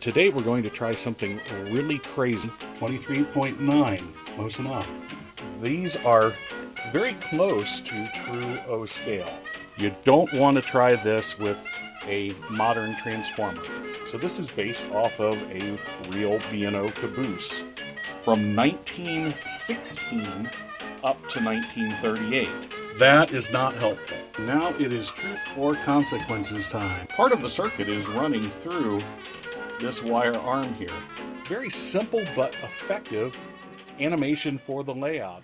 Today we're going to try something really crazy. 23.9, close enough. These are very close to true O scale. You don't want to try this with a modern transformer. So this is based off of a real B&O caboose from 1916 up to 1938. That is not helpful. Now it is truth or consequences time. Part of the circuit is running through this wire arm here. Very simple but effective animation for the layout.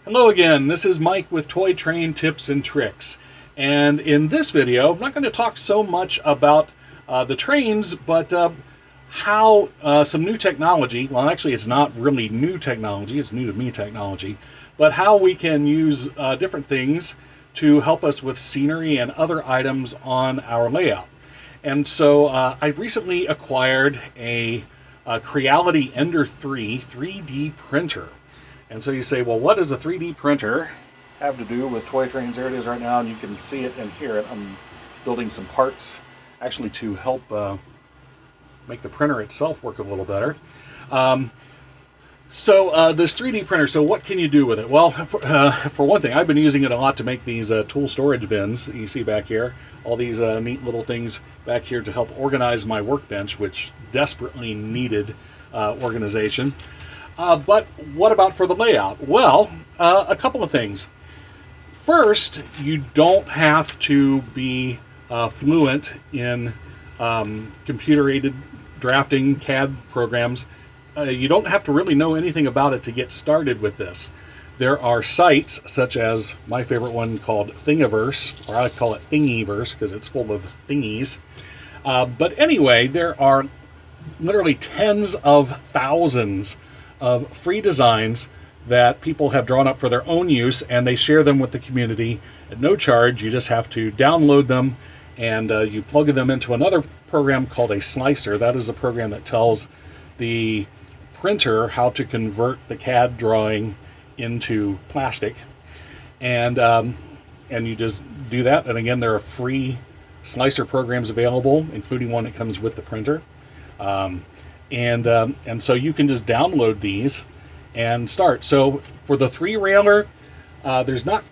Hello again, this is Mike with Toy Train Tips and Tricks. And in this video, I'm not going to talk so much about the trains, but how some new technology, well actually it's not really new technology, it's new to me technology, but how we can use different things to help us with scenery and other items on our layout. And so I recently acquired a Creality Ender 3 3D printer. And so you say, well, what does a 3D printer have to do with toy trains? There it is right now, and you can see it and hear it. I'm building some parts actually to help make the printer itself work a little better. So this 3D printer, so what can you do with it? Well, for one thing, I've been using it a lot to make these tool storage bins that you see back here. All these neat little things back here to help organize my workbench, which desperately needed organization. But what about for the layout? Well, a couple of things. First, you don't have to be fluent in computer-aided drafting CAD programs. You don't have to really know anything about it to get started with this. There are sites such as my favorite one called Thingiverse, or I call it Thingiverse because it's full of thingies. But anyway, there are literally tens of thousands of free designs that people have drawn up for their own use, and they share them with the community at no charge. You just have to download them, and you plug them into another program called a slicer. That is the program that tells the printer how to convert the CAD drawing into plastic, and you just do that. And again, there are free slicer programs available, including one that comes with the printer, and so you can just download these and start. So for the 3-railer, there's not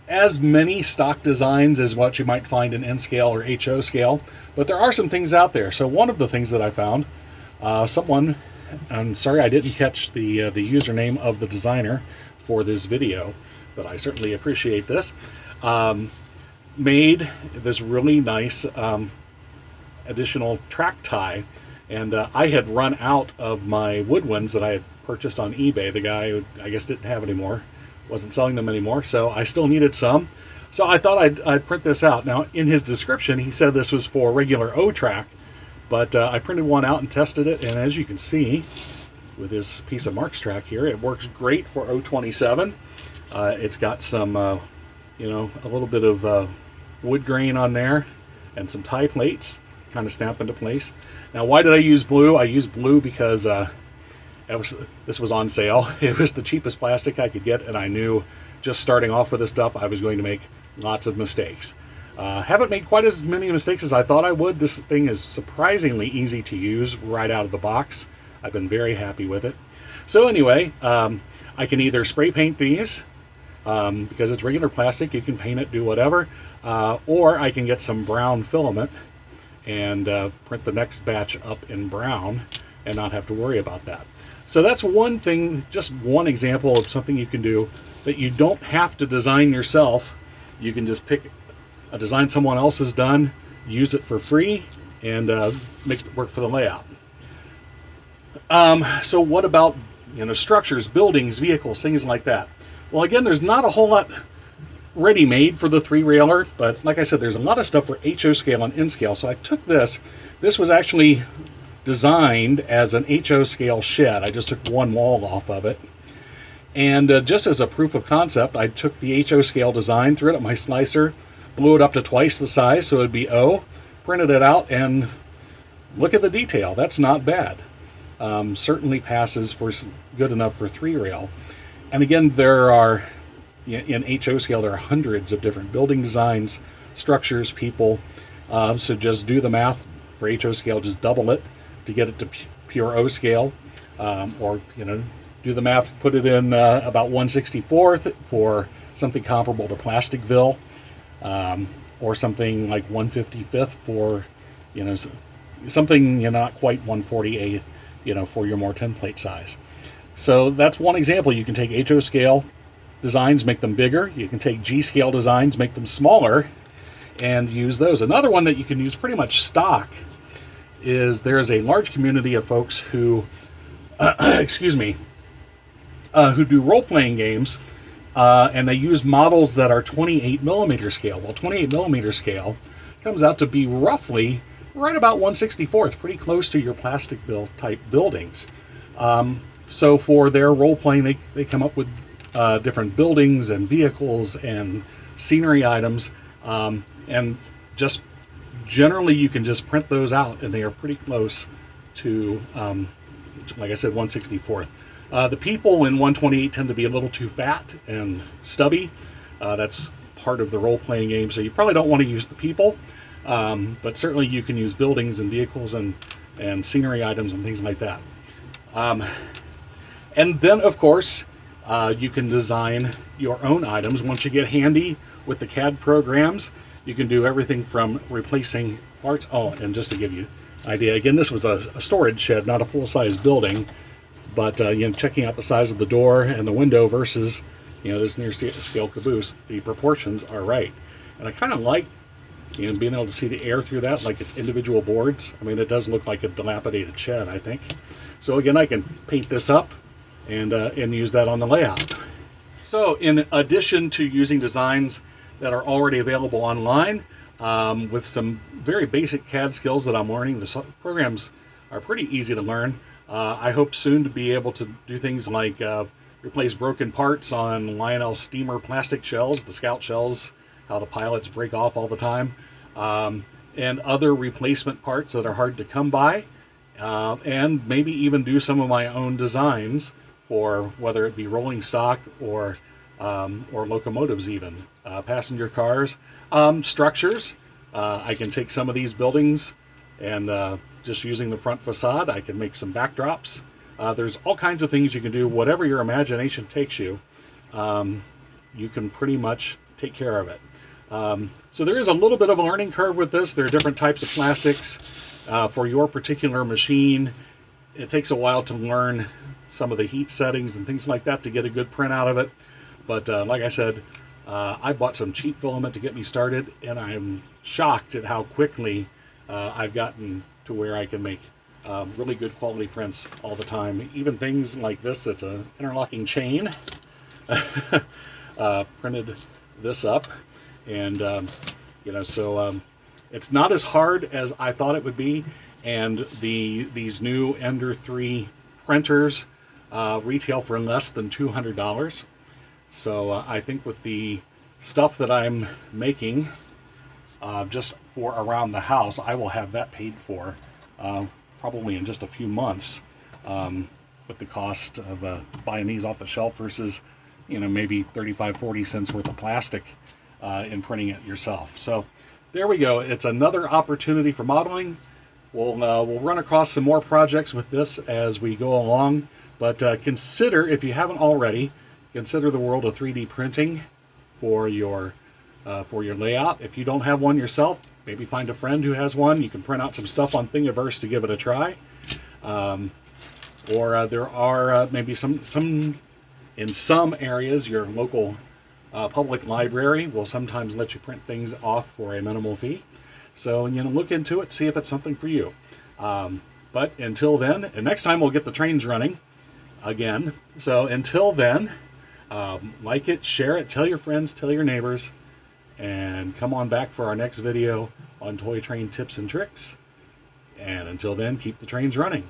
as many stock designs as what you might find in N scale or HO scale, but there are some things out there. So one of the things that I found, someone, I'm sorry I didn't catch the username of the designer for this video, but I certainly appreciate this, made this really nice additional track tie. And I had run out of my wood ones that I had purchased on eBay. The guy, I guess, didn't have any more, wasn't selling them anymore, so I still needed some. So I thought I'd print this out. Now, in his description, he said this was for regular O-track, but I printed one out and tested it, and as you can see, with this piece of Marx track here, it works great for O27. It's got some, a little bit of wood grain on there, and some tie plates, kind of snap into place. Now, why did I use blue? I used blue because this was on sale. It was the cheapest plastic I could get, and I knew just starting off with this stuff, I was going to make lots of mistakes. Haven't made quite as many mistakes as I thought I would. This thing is surprisingly easy to use right out of the box. I've been very happy with it. So anyway, I can either spray paint these, because it's regular plastic, you can paint it, do whatever, or I can get some brown filament and print the next batch up in brown and not have to worry about that. So that's one thing, just one example of something you can do that you don't have to design yourself. You can just pick a design someone else has done, use it for free, and make it work for the layout. So what about structures, buildings, vehicles, things like that? Well, again, there's not a whole lot ready-made for the 3-railer, but like I said, there's a lot of stuff for HO scale and N scale. So I took this. This was actually designed as an HO scale shed. I just took one wall off of it. And just as a proof of concept, I took the HO scale design, threw it at my slicer, blew it up to twice the size, so it would be O, printed it out, and look at the detail. That's not bad. Certainly passes for good enough for 3-rail. And again, there are, in HO scale, there are hundreds of different building designs, structures, people. So just do the math for HO scale, just double it. to get it to pure O scale, or do the math, put it in about 1/64th for something comparable to Plasticville, or something like 1/55th for something not quite 1/48th, for your more template size. So that's one example. You can take HO scale designs, make them bigger. You can take G scale designs, make them smaller, and use those. Another one that you can use pretty much stock is there is a large community of folks who, excuse me, who do role-playing games, and they use models that are 28 millimeter scale. Well, 28 millimeter scale comes out to be roughly right about 1/64th, pretty close to your Plasticville type buildings. So for their role-playing, they come up with different buildings and vehicles and scenery items, and just generally you can just print those out, and they are pretty close to, like I said, 1/64th. The people in 128 tend to be a little too fat and stubby. That's part of the role-playing game, so you probably don't want to use the people, but certainly you can use buildings and vehicles and scenery items and things like that. And then, of course, you can design your own items. Once you get handy with the CAD programs, you can do everything from replacing parts. Oh, and just to give you an idea, again, this was a storage shed, not a full-size building, but checking out the size of the door and the window versus this near-scale caboose, the proportions are right. And I kind of like being able to see the air through that, like it's individual boards. I mean, it does look like a dilapidated shed, I think. So again, I can paint this up and use that on the layout. So in addition to using designs that are already available online, with some very basic CAD skills that I'm learning, the programs are pretty easy to learn. I hope soon to be able to do things like replace broken parts on Lionel steamer plastic shells, the Scout shells, how the pilots break off all the time, and other replacement parts that are hard to come by, and maybe even do some of my own designs for whether it be rolling stock or locomotives, even passenger cars, structures. I can take some of these buildings and just using the front facade, I can make some backdrops. There's all kinds of things you can do. Whatever your imagination takes you, you can pretty much take care of it. So there is a little bit of a learning curve with this. There are different types of plastics for your particular machine. It takes a while to learn some of the heat settings and things like that to get a good print out of it. But like I said, I bought some cheap filament to get me started, and I'm shocked at how quickly I've gotten to where I can make really good quality prints all the time. Even things like this, it's an interlocking chain. Printed this up, and so it's not as hard as I thought it would be. And these new Ender 3 printers retail for less than $200. So I think with the stuff that I'm making just for around the house, I will have that paid for probably in just a few months, with the cost of buying these off the shelf versus maybe 35-40 cents worth of plastic in printing it yourself. So there we go. It's another opportunity for modeling. We'll run across some more projects with this as we go along, but consider, if you haven't already, consider the world of 3D printing for your layout. If you don't have one yourself, maybe find a friend who has one. You can print out some stuff on Thingiverse to give it a try. Or there are maybe some in some areas, your local public library will sometimes let you print things off for a minimal fee. So look into it, see if it's something for you. But until then, and next time we'll get the trains running again. So until then, like it, share it, tell your friends, tell your neighbors, and come on back for our next video on toy train tips and tricks. And until then, keep the trains running.